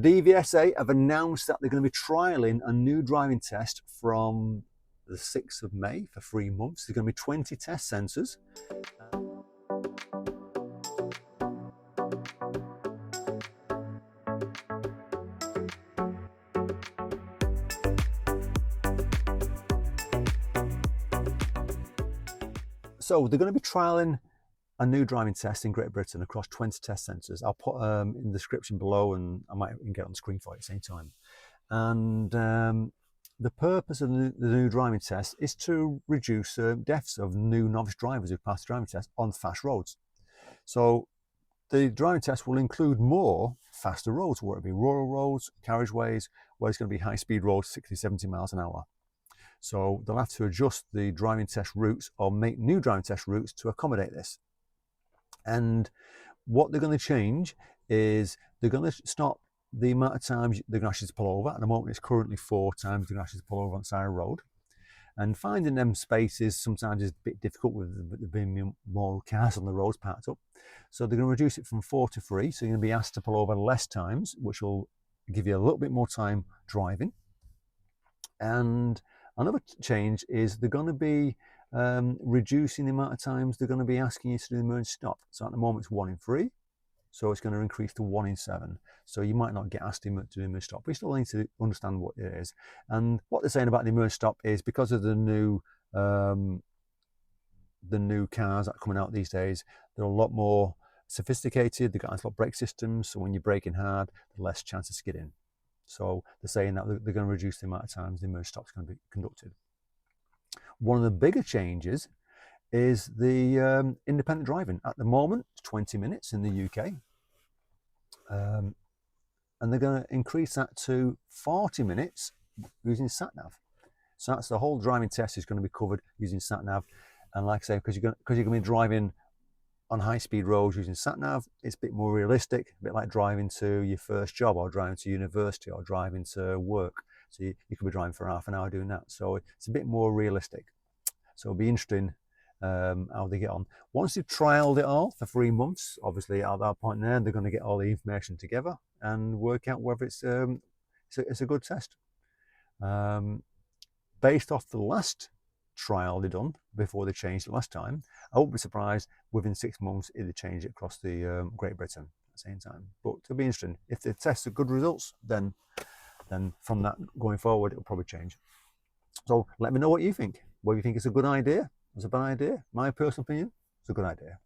DVSA have announced that they're going to be trialling a new driving test from the 6th of May for 3 months. There's going to be 20 test centres. So they're going to be trialling a new driving test in Great Britain across 20 test centres. I'll put in the description below, and I might even get on the screen for you at the same time. And the purpose of the new driving test is to reduce deaths of new novice drivers who pass the driving test on fast roads. So the driving test will include more faster roads, whether it be rural roads, carriageways, where it's going to be high-speed roads, 60, 70 miles an hour. So they'll have to adjust the driving test routes or make new driving test routes to accommodate this. And what they're going to change is they're going to stop the amount of times they're going to actually pull over. At the moment, it's currently 4 times they're going to actually pull over on the side of the road. And finding them spaces sometimes is a bit difficult with there being more cars on the roads parked up. So they're going to reduce it from 4 to 3. So you're going to be asked to pull over less times, which will give you a little bit more time driving. And another change is they're going to be reducing the amount of times they're going to be asking you to do the emergency stop. So at the moment it's 1 in 3, so it's going to increase to 1 in 7. So you might not get asked to do the emergency stop, but you still need to understand what it is. And what they're saying about the emergency stop is because of the new cars that are coming out these days, they're a lot more sophisticated. They've got anti-lock brake systems, so when you're braking hard, there's less chance of skidding. So they're saying that they're going to reduce the amount of times the emergency stop is going to be conducted. One of the bigger changes is the independent driving. At the moment, it's 20 minutes in the UK. And they're going to increase that to 40 minutes using sat-nav. So that's the whole driving test is going to be covered using sat-nav. And like I say, because you're going to be driving on high-speed roads using sat-nav, it's a bit more realistic, a bit like driving to your first job or driving to university or driving to work. So you could be driving for half an hour doing that. So it's a bit more realistic. So it'll be interesting how they get on. Once they've trialled it all for 3 months, obviously at that point there, they're going to get all the information together and work out whether it's a good test. Based off the last trial they done before they changed it last time, I won't be surprised within 6 months if they change it across the Great Britain at the same time. But it'll be interesting. If the tests are good results, then from that going forward, it'll probably change. So let me know what you think. Whether you think it's a good idea, it's a bad idea. My personal opinion, it's a good idea.